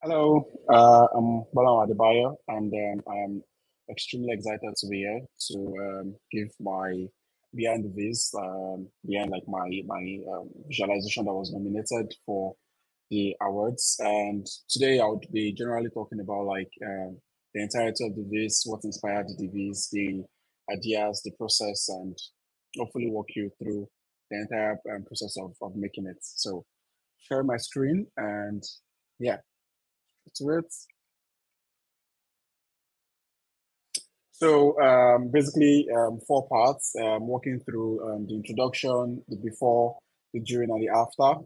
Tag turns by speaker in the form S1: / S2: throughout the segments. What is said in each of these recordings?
S1: Hello, I'm Gbolahan Adebayo, and I'm extremely excited to be here to give my behind the vis, behind like my visualization that was nominated for the awards. And today I would be generally talking about like the entirety of the vis, what inspired the vis, the ideas, the process, and hopefully walk you through the entire process of making it. So share my screen and yeah. To it. So basically, four parts, walking through the introduction, the before, the during, and the after.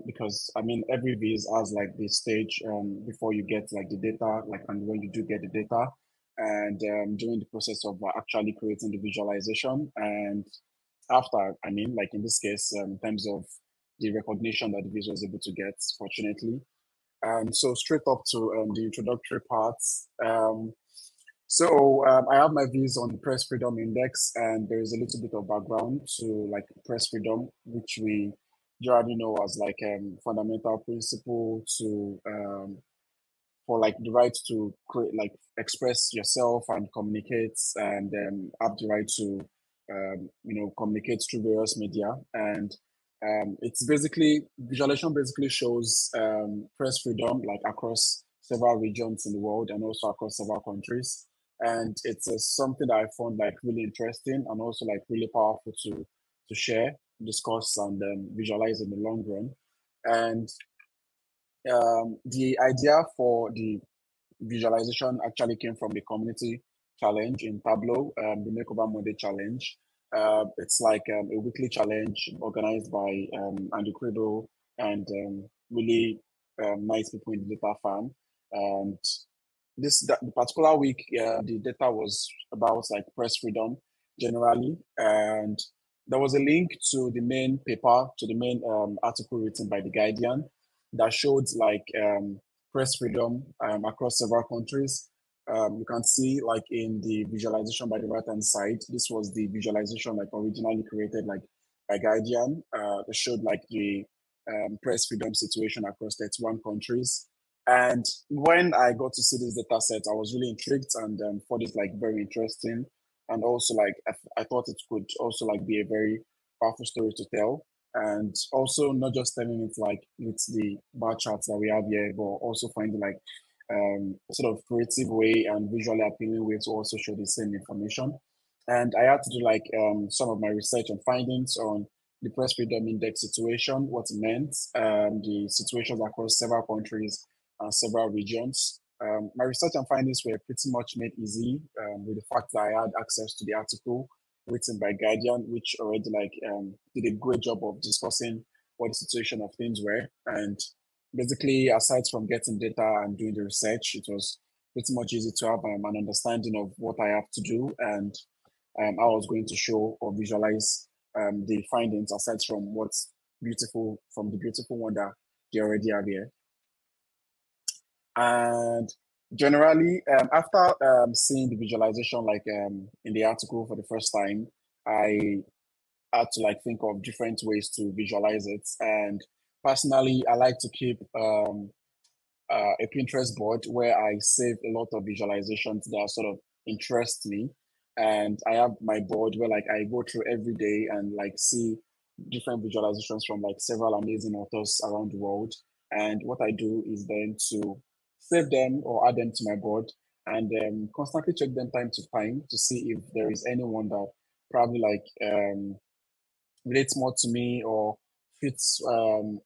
S1: Because I mean, every viz has like the stage before you get like the data, like and when you do get the data, and during the process of actually creating the visualization, and after, I mean, like in this case, in terms of the recognition that the viz was able to get, fortunately. And so straight up to the introductory parts. I have my views on the press freedom index, and there is a little bit of background to like press freedom, which we generally know as like fundamental principle to for like the right to create, like express yourself and communicate, and have the right to communicate through various media. And it's basically visualization basically shows press freedom like across several regions in the world and also across several countries. And it's something that I found like really interesting and also like really powerful to share, discuss, and visualize in the long run. And the idea for the visualization actually came from the community challenge in Tableau, the Makeover Monday challenge. It's like a weekly challenge organized by Andrew Cribble and really nice people in the data farm. And the particular week, the data was about like press freedom generally, and there was a link to the main paper, to the main article written by the Guardian that showed like press freedom across several countries. You can see like in the visualization by the right hand side, this was the visualization like originally created like by Guardian. That showed like the press freedom situation across 31 countries. And when I got to see this data set, I was really intrigued and found it like very interesting. And also like I thought it could also like be a very powerful story to tell. And also not just telling it like with the bar charts that we have here, but also finding like sort of creative way and visually appealing way to also show the same information. And I had to do like some of my research and findings on the press freedom index situation, what it meant, the situations across several countries and several regions. My research and findings were pretty much made easy with the fact that I had access to the article written by Guardian, which already like did a great job of discussing what the situation of things were. And basically, aside from getting data and doing the research, it was pretty much easy to have an understanding of what I have to do and I was going to show or visualize the findings aside from what's beautiful from the beautiful one that they already have here. And generally, after seeing the visualization, like in the article for the first time, I had to like think of different ways to visualize it. And personally, I like to keep a Pinterest board where I save a lot of visualizations that sort of interest me. And I have my board where like I go through every day and like see different visualizations from like several amazing authors around the world. And what I do is then to save them or add them to my board and constantly check them time to time to see if there is anyone that probably like relates more to me or fits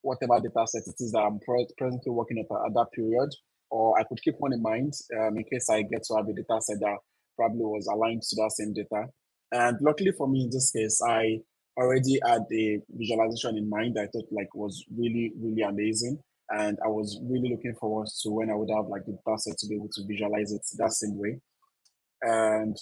S1: whatever data set it is that I'm presently working at that period. Or I could keep one in mind in case I get to have a data set that probably was aligned to that same data. And luckily for me in this case, I already had a visualization in mind that I thought like was really, really amazing. And I was really looking forward to when I would have like the data set to be able to visualize it that same way. And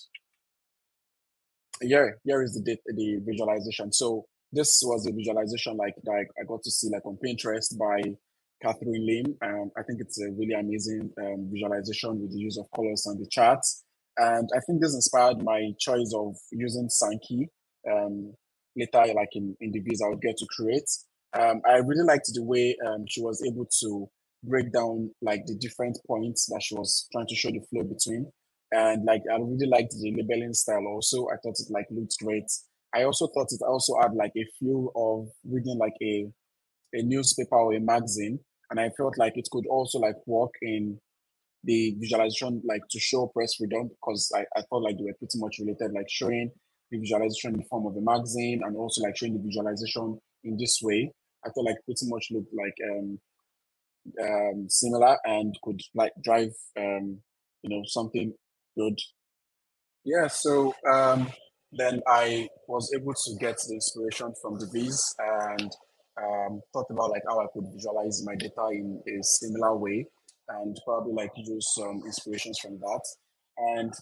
S1: yeah, here is the visualization. So this was a visualization like that I got to see like on Pinterest by Catherine Lim. I think it's a really amazing visualization with the use of colors and the charts. And I think this inspired my choice of using Sankey later, like in the viz I would get to create. I really liked the way she was able to break down like the different points that she was trying to show the flow between. And like I really liked the labeling style also. I thought it like looked great. I also thought it also had like a feel of reading like a newspaper or a magazine. And I felt like it could also like work in the visualization like to show press freedom because I felt like they were pretty much related, like showing the visualization in the form of a magazine and also like showing the visualization in this way. I felt like pretty much looked like similar and could like drive something good. Yeah, so then I was able to get the inspiration from the V's and thought about like how I could visualize my data in a similar way and probably like use some inspirations from that. And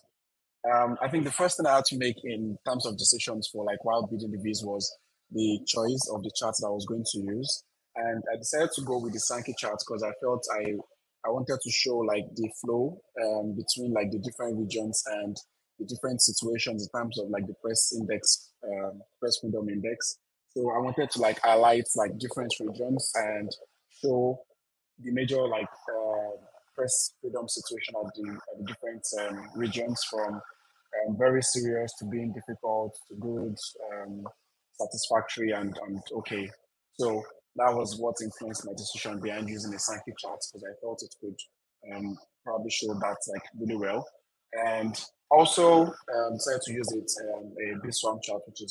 S1: I think the first thing I had to make in terms of decisions for like while building the V's was the choice of the charts that I was going to use. And I decided to go with the Sankey chart because I felt I wanted to show like the flow between like the different regions and the different situations in terms of like the press index, press freedom index. So I wanted to like highlight like different regions and show the major like press freedom situation at the different regions from very serious to being difficult to good, satisfactory and okay. So that was what influenced my decision behind using a Sankey chart because I thought it could probably show that like really well. And also decided to use it a BSWAM chart, which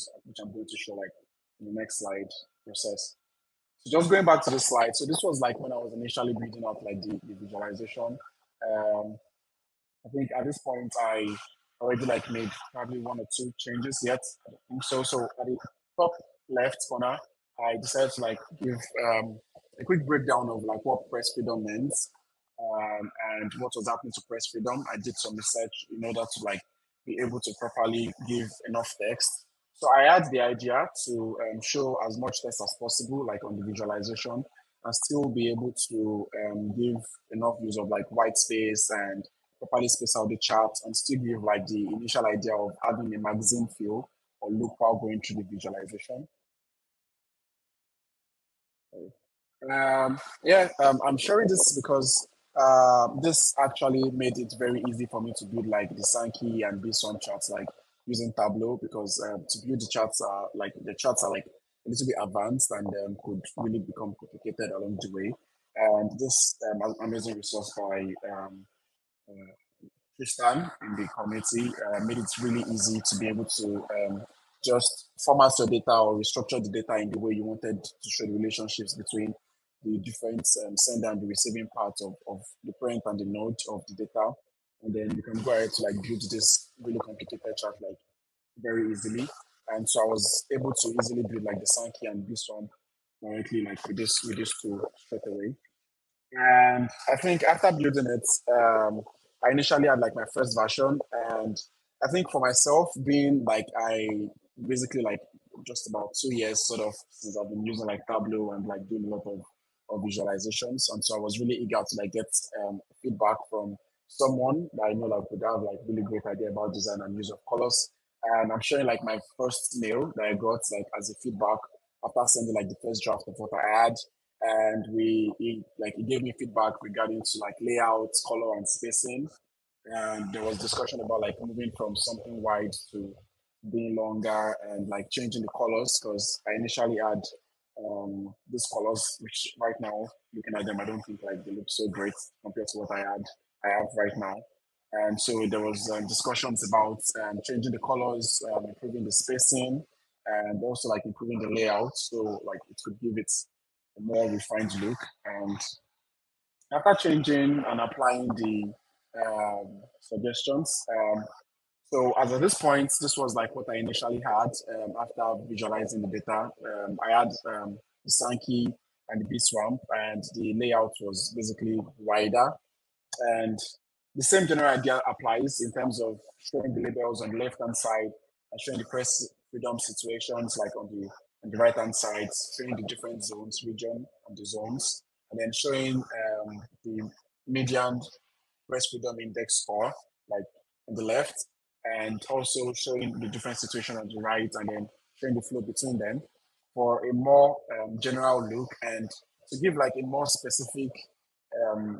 S1: I'm going to show like in the next slide process. So just going back to the slide, so this was like when I was initially building up like the visualization. Um, I think at this point I already like made probably one or two changes yet. I don't think so. So at the top left corner, I decided to like give a quick breakdown of like what press freedom means and what was happening to press freedom. I did some research in order to like be able to properly give enough text. So I had the idea to show as much text as possible, like on the visualization, and still be able to give enough use of like white space and properly space out the chart and still give like the initial idea of having a magazine feel or look while going through the visualization. I'm sharing this because this actually made it very easy for me to build like the Sankey and BSON charts like using Tableau because to build the charts are like the charts are like a little bit advanced and could really become complicated along the way. And this amazing resource by Tristan in the community made it really easy to be able to just format your data or restructure the data in the way you wanted to show the relationships between the different sender and the receiving part of the parent and the node of the data. And then you can go ahead to like build this really complicated chart like very easily. And so I was able to easily build like the Sankey and this one directly like with this tool straight away. And I think after building it, I initially had like my first version. And I think for myself, being like, I basically like just about 2 years sort of since I've been using like Tableau and like doing a lot of visualizations. And so I was really eager to like get feedback from someone that I know like would have like really great idea about design and use of colors. And I'm sharing like my first mail that I got like as a feedback after sending like the first draft of what I had and he gave me feedback regarding to like layout, color, and spacing. And there was discussion about like moving from something wide to being longer and like changing the colors because I initially had these colors, which right now looking at them, I don't think like they look so great compared to what I have right now. And so there was discussions about changing the colors, improving the spacing, and also like improving the layout so like it could give it a more refined look. And after changing and applying the suggestions, so as at this point, this was like what I initially had after visualizing the data. I had the Sankey and the BSWAMP, and the layout was basically wider. And the same general idea applies in terms of showing the labels on the left-hand side and showing the press freedom situations like on the right-hand side, showing the different zones, region and the zones, and then showing the median press freedom index score, like on the left, and also showing the different situation on the right, and then showing the flow between them for a more general look and to give like a more specific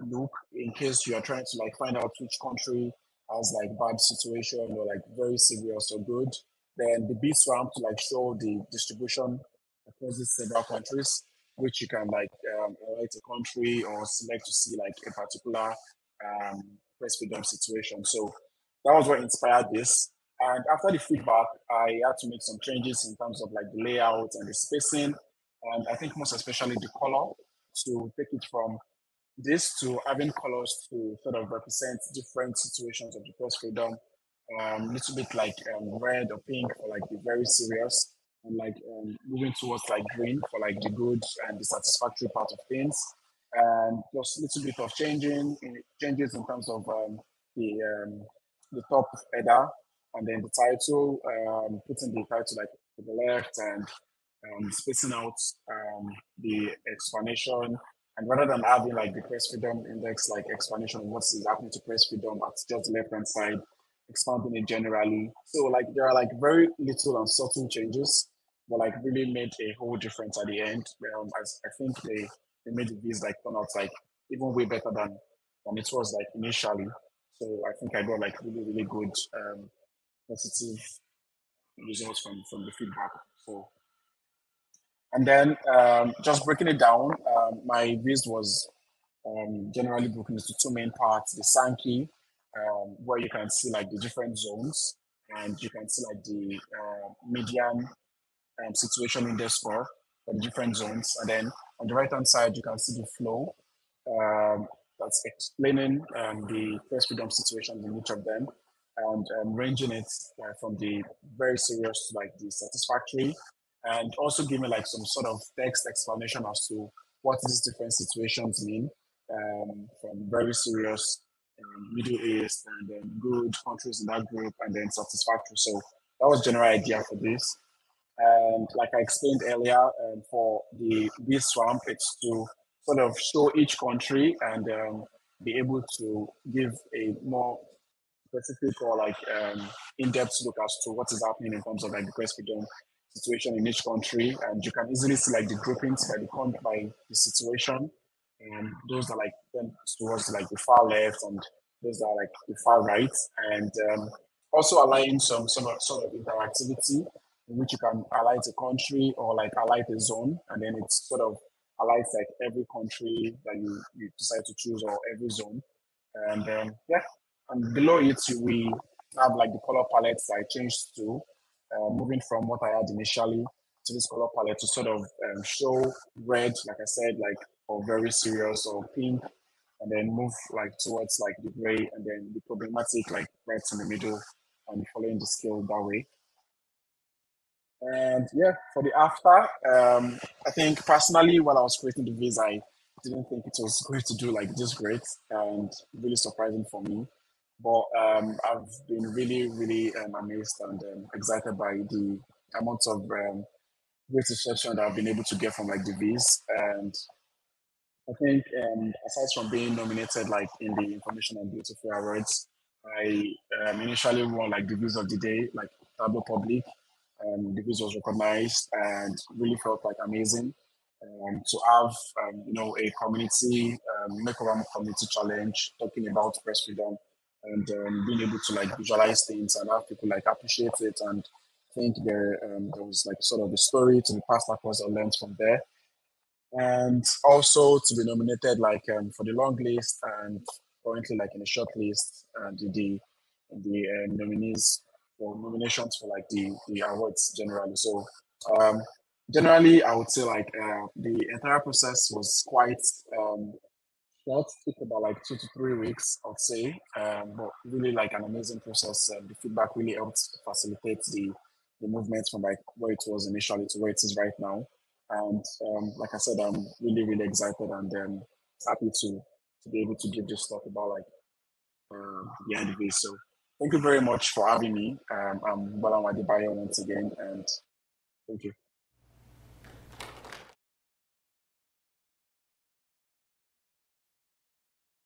S1: look in case you are trying to like find out which country has like bad situation or like very serious or good. Then the B swamp to like show the distribution across these several countries, which you can like highlight a country or select to see like a particular press freedom situation. So that was what inspired this. And after the feedback, I had to make some changes in terms of like the layout and the spacing, and I think most especially the color to take it from this to having colors to sort of represent different situations of the press freedom. Little bit like red or pink for like the very serious, and like moving towards like green for like the good and the satisfactory part of things. And just a little bit of changes in terms of the um, the top header and then the title, putting the title like to the left and spacing out the explanation. And rather than having like the press freedom index, like explanation of what is happening to press freedom at just the left hand side, expanding it generally. So like there are like very little and subtle changes, but like really made a whole difference at the end. I think they made the views like turn out like even way better than it was like initially. So I think I got like really good positive results from the feedback. So and then just breaking it down, my views was generally broken into two main parts: the Sankey, where you can see like the different zones, and you can see like the median situation index score for the different zones. And then on the right hand side, you can see the flow that's explaining the press freedom situations in each of them and ranging it from the very serious to like the satisfactory, and also giving like some sort of text explanation as to what these different situations mean, from very serious, Middle East, and then good countries in that group, and then satisfactory. So that was general idea for this. And like I explained earlier, for the this swamp, it's to sort of show each country and be able to give a more specific or like in-depth look as to what is happening in terms of like the press freedom situation in each country. And you can easily see like the groupings by the situation, and those are like then towards like the far left, and those are like the far right, and also allowing some sort of interactivity in which you can highlight a country or like highlight a zone, and then it's sort of highlights like every country that you decide to choose or every zone. And yeah, and below it we have like the color palettes I changed to, moving from what I had initially to this color palette to sort of show red, like I said, like or very serious, or pink, and then move like towards like the gray, and then the problematic like right in the middle, and following the scale that way. And yeah, for the after, I think personally, while I was creating the viz, I didn't think it was going to do like this great, and really surprising for me. But I've been really amazed and excited by the amount of great reception that I've been able to get from like the viz. And I think aside from being nominated like in the Information and Beautiful Awards, I initially won like the Views of the Day, like Tableau Public. The views was recognized and really felt like amazing. To have a community makeover community challenge talking about press freedom, and being able to like visualize things and have people like appreciate it, and think there was like sort of the story to the past across I learned from there, and also to be nominated like for the long list, and currently like in the short list, and the nominees for nominations for like the awards generally. So um, generally, I would say like the entire process was quite short. Took about like 2 to 3 weeks, I would say, but really like an amazing process. The feedback really helped facilitate the movement from like where it was initially to where it is right now. And like I said, I'm really excited and happy to be able to give this talk about like the IIB. So thank you very much for having me. I'm Gbolahan Adebayo once again, and thank you.